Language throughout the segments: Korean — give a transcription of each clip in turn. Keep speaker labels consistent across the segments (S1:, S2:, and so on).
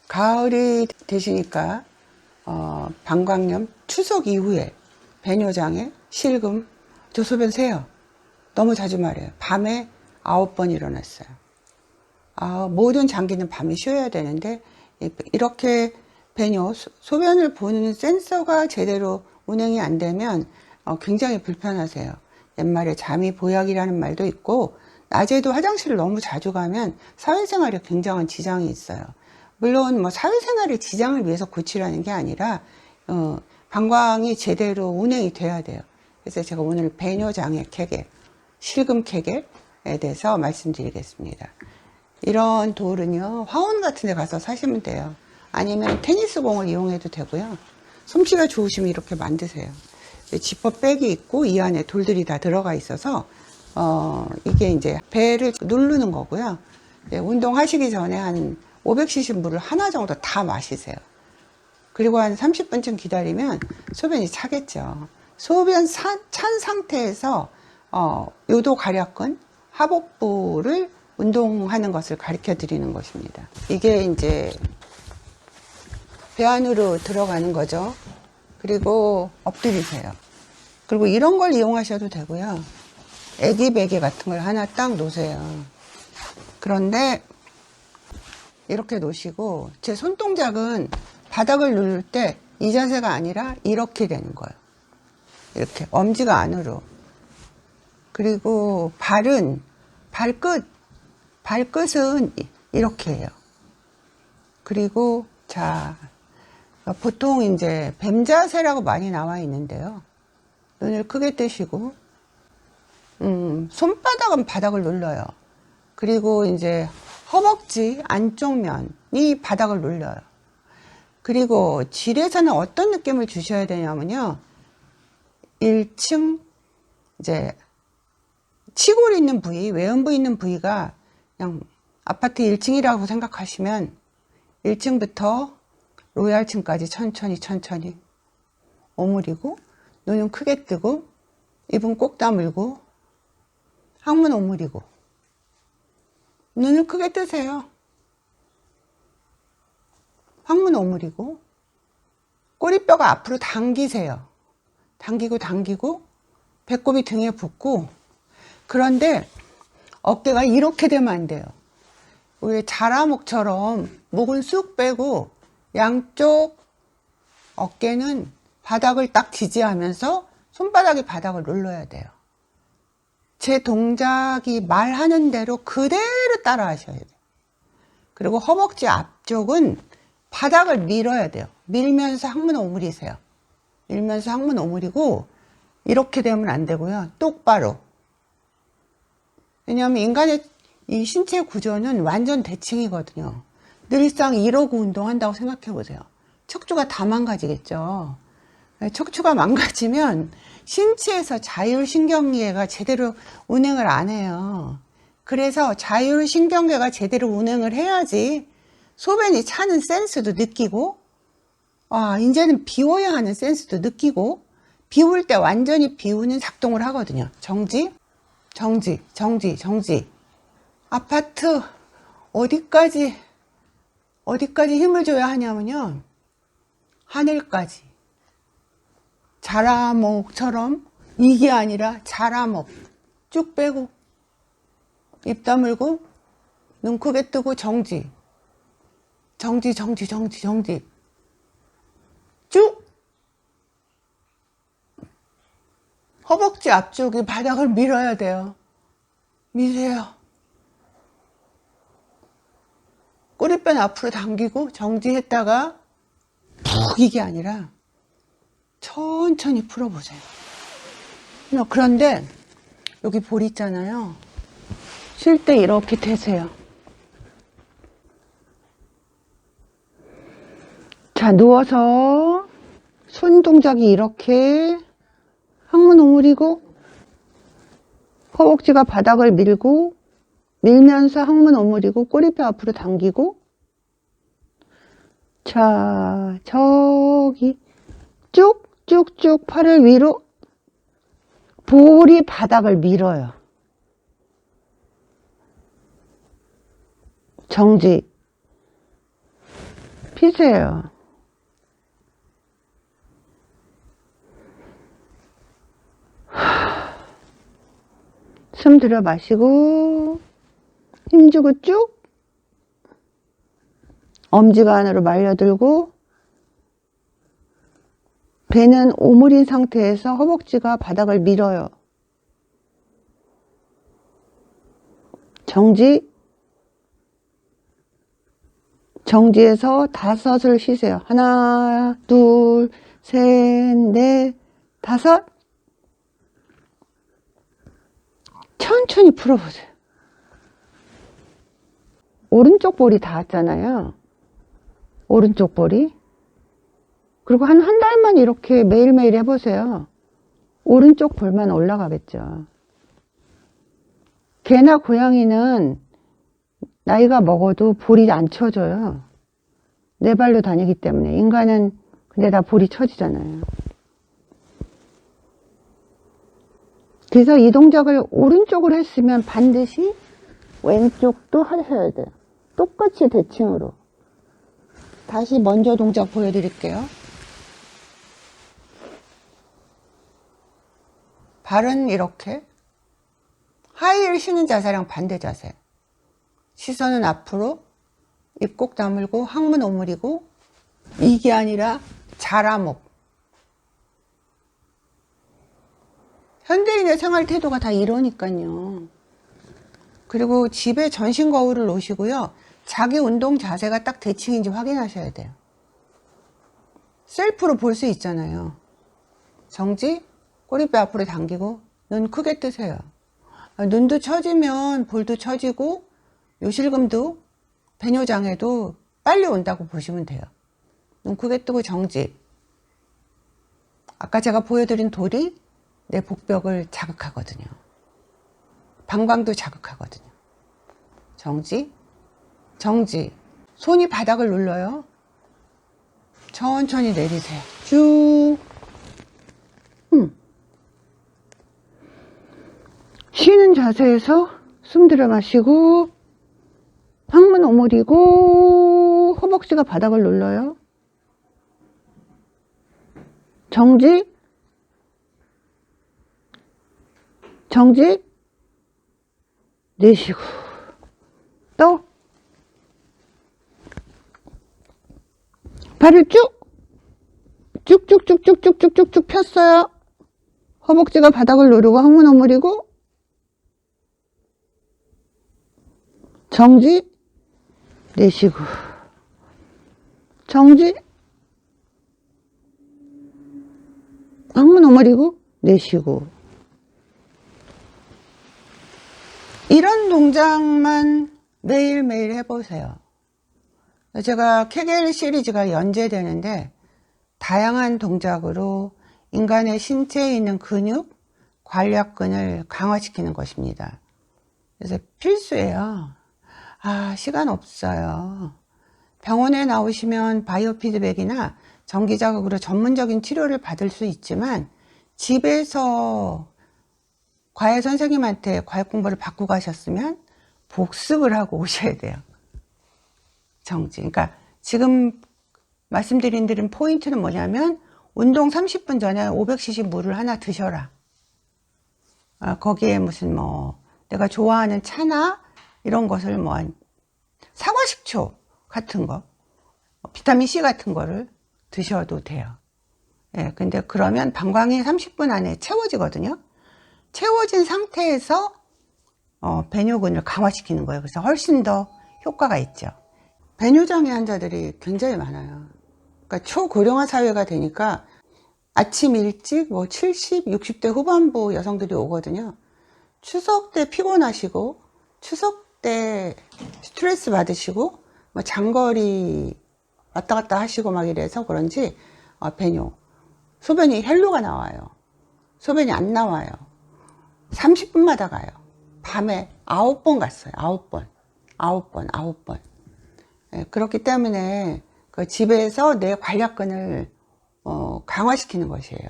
S1: 가을이 되시니까 방광염, 추석 이후에 배뇨장애, 실금, 저 소변 새요. 너무 자주 말해요. 밤에 9번 일어났어요. 모든 장기는 밤에 쉬어야 되는데 이렇게 배뇨, 소변을 보는 센서가 제대로 운행이 안 되면 굉장히 불편하세요. 옛말에 잠이 보약이라는 말도 있고, 낮에도 화장실을 너무 자주 가면 사회생활에 굉장한 지장이 있어요. 물론 뭐 사회생활에 지장을 위해서 고치라는 게 아니라 방광이 제대로 운행이 돼야 돼요. 그래서 제가 오늘 배뇨장애 케겔, 실금 케겔에 대해서 말씀드리겠습니다. 이런 돌은요, 화원 같은 데 가서 사시면 돼요. 아니면 테니스 공을 이용해도 되고요. 솜씨가 좋으시면 이렇게 만드세요. 지퍼백이 있고 이 안에 돌들이 다 들어가 있어서 이게 이제 배를 누르는 거고요. 운동하시기 전에 한 500cc 물을 하나 정도 다 마시세요. 그리고 한 30분쯤 기다리면 소변이 차겠죠. 소변 찬 상태에서 요도 가략근, 하복부를 운동하는 것을 가르쳐 드리는 것입니다. 이게 이제 배 안으로 들어가는 거죠. 그리고 엎드리세요. 그리고 이런 걸 이용하셔도 되고요. 애기 베개 같은 걸 하나 딱 놓으세요. 그런데 이렇게 놓으시고, 제 손동작은 바닥을 누를 때 이 자세가 아니라 이렇게 되는 거예요. 이렇게 엄지가 안으로. 그리고 발끝은 이렇게 해요. 그리고 자, 보통 이제 뱀 자세라고 많이 나와 있는데요. 눈을 크게 뜨시고, 손바닥은 바닥을 눌러요. 그리고 이제 허벅지 안쪽 면이 바닥을 눌러요. 그리고 질에서는 어떤 느낌을 주셔야 되냐면요. 1층, 이제, 치골 있는 부위, 외음부 있는 부위가 그냥 아파트 1층이라고 생각하시면 1층부터 로얄층까지 천천히 오므리고, 눈은 크게 뜨고, 입은 꼭 다물고, 항문 오므리고, 눈을 크게 뜨세요. 항문 오므리고, 꼬리뼈가 앞으로 당기세요. 당기고, 배꼽이 등에 붙고, 그런데 어깨가 이렇게 되면 안 돼요. 왜 자라목처럼 목은 쑥 빼고, 양쪽 어깨는 바닥을 딱 지지하면서 손바닥이 바닥을 눌러야 돼요. 제 동작이 말하는 대로 그대로 따라 하셔야 돼요. 그리고 허벅지 앞쪽은 바닥을 밀어야 돼요. 밀면서 항문 오므리세요. 밀면서 항문 오므리고, 이렇게 되면 안 되고요. 똑바로. 왜냐하면 인간의 이 신체 구조는 완전 대칭이거든요. 늘상 이러고 운동한다고 생각해 보세요. 척추가 다 망가지겠죠. 척추가 망가지면 신체에서 자율신경계가 제대로 운행을 안 해요. 그래서 자율신경계가 제대로 운행을 해야지 소변이 차는 센스도 느끼고, 이제는 비워야 하는 센스도 느끼고, 비울 때 완전히 비우는 작동을 하거든요. 정지. 아파트 어디까지 힘을 줘야 하냐면요. 하늘까지. 자라목처럼, 이게 아니라 자라목. 쭉 빼고, 입 다물고, 눈 크게 뜨고, 정지. 쭉! 허벅지 앞쪽이 바닥을 밀어야 돼요. 미세요. 꼬리뼈 앞으로 당기고, 정지했다가, 푹 이게 아니라, 천천히 풀어보세요. 그런데, 여기 볼 있잖아요. 쉴 때 이렇게 대세요. 자, 누워서 손 동작이 이렇게 항문 오므리고 허벅지가 바닥을 밀면서 항문 오므리고 꼬리뼈 앞으로 당기고, 자, 저기 쭉쭉쭉 팔을 위로, 볼이 바닥을 밀어요. 정지. 피세요. 숨 들여 마시고 힘주고 쭉 엄지가 안으로 말려들고 배는 오므린 상태에서 허벅지가 바닥을 밀어요. 정지에서 5을 쉬세요. 하나, 둘, 셋, 넷, 5. 천천히 풀어보세요. 오른쪽 볼이 닿았잖아요. 오른쪽 볼이. 그리고 한 달만 이렇게 매일매일 해보세요. 오른쪽 볼만 올라가겠죠. 개나 고양이는 나이가 먹어도 볼이 안 처져요. 네 발로 다니기 때문에. 인간은 근데 다 볼이 처지잖아요. 그래서 이 동작을 오른쪽으로 했으면 반드시 왼쪽도 하셔야 돼요. 똑같이 대칭으로. 다시 먼저 동작 보여드릴게요. 발은 이렇게 하이힐 신은 자세랑 반대 자세. 시선은 앞으로, 입 꼭 다물고 항문 오므리고, 이게 아니라 자라목. 현대인의 생활 태도가 다 이러니까요. 그리고 집에 전신 거울을 놓으시고요. 자기 운동 자세가 딱 대칭인지 확인하셔야 돼요. 셀프로 볼 수 있잖아요. 정지, 꼬리뼈 앞으로 당기고 눈 크게 뜨세요. 눈도 처지면 볼도 처지고 요실금도 배뇨장애도 빨리 온다고 보시면 돼요. 눈 크게 뜨고 정지. 아까 제가 보여드린 돌이 내 복벽을 자극하거든요. 방광도 자극하거든요. 정지, 정지. 손이 바닥을 눌러요. 천천히 내리세요. 쭉. 쉬는 자세에서 숨 들여 마시고 항문 오므리고 허벅지가 바닥을 눌러요. 정지, 정지, 내쉬고 또 발을 쭉쭉쭉쭉쭉쭉쭉 폈어요. 허벅지가 바닥을 누르고 항문 오므리고 정지, 내쉬고 정지, 항문 오므리고 내쉬고. 이런 동작만 매일매일 해보세요. 제가 케겔 시리즈가 연재되는데 다양한 동작으로 인간의 신체에 있는 근육, 관략근을 강화시키는 것입니다. 그래서 필수예요. 시간 없어요. 병원에 나오시면 바이오 피드백이나 전기자극으로 전문적인 치료를 받을 수 있지만 집에서 과외 선생님한테 과외 공부를 받고 가셨으면 복습을 하고 오셔야 돼요. 정지. 그러니까 지금 말씀드린 포인트는 뭐냐면 운동 30분 전에 500cc 물을 하나 드셔라. 거기에 무슨 내가 좋아하는 차나 이런 것을 사과식초 같은 거, 비타민C 같은 거를 드셔도 돼요. 예, 근데 그러면 방광이 30분 안에 채워지거든요. 채워진 상태에서 배뇨근을 강화시키는 거예요. 그래서 훨씬 더 효과가 있죠. 배뇨장애 환자들이 굉장히 많아요. 그러니까 초고령화 사회가 되니까 아침 일찍 70, 60대 후반부 여성들이 오거든요. 추석 때 피곤하시고 추석 때 스트레스 받으시고 장거리 왔다 갔다 하시고 막 이래서 그런지 배뇨, 소변이 혈로가 나와요. 소변이 안 나와요. 30분마다 가요. 밤에 9번 갔어요. 9번. 예, 그렇기 때문에 그 집에서 내 관략근을 강화시키는 것이에요.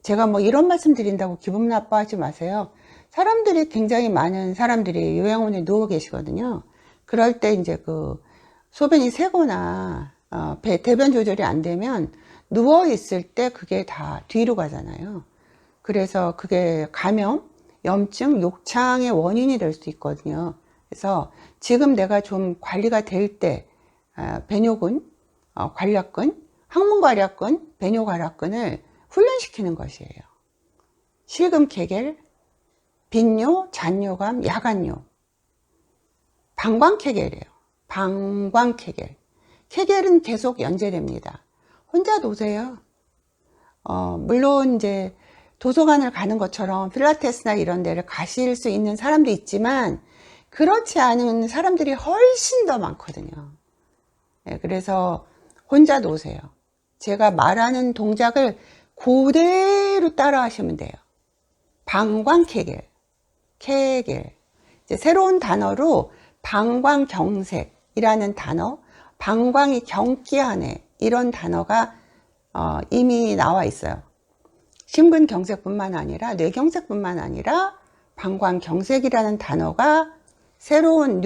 S1: 제가 이런 말씀 드린다고 기분 나빠하지 마세요. 사람들이 굉장히 많은 사람들이 요양원에 누워 계시거든요. 그럴 때 이제 소변이 새거나 대변 조절이 안 되면 누워 있을 때 그게 다 뒤로 가잖아요. 그래서 그게 감염, 염증, 욕창의 원인이 될 수 있거든요. 그래서 지금 내가 좀 관리가 될 때 배뇨근, 관략근, 항문관략근, 배뇨관략근을 훈련시키는 것이에요. 실금 케겔, 빈뇨, 잔뇨감, 야간뇨, 방광 케겔이에요. 방광 케겔. 케겔은 계속 연재됩니다. 혼자 노세요. 물론 이제 도서관을 가는 것처럼 필라테스나 이런 데를 가실 수 있는 사람도 있지만 그렇지 않은 사람들이 훨씬 더 많거든요. 네, 그래서 혼자 노세요. 제가 말하는 동작을 그대로 따라 하시면 돼요. 방광 케겔, 케겔. 이제 새로운 단어로 방광경색이라는 단어, 방광이 경기하네 이런 단어가 이미 나와 있어요. 심근경색뿐만 아니라 뇌경색뿐만 아니라 방광경색이라는 단어가 새로운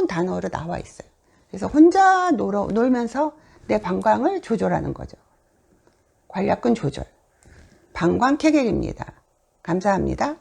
S1: 단어로 나와 있어요. 그래서 혼자 놀면서 내 방광을 조절하는 거죠. 관략근 조절. 방광 케겔입니다. 감사합니다.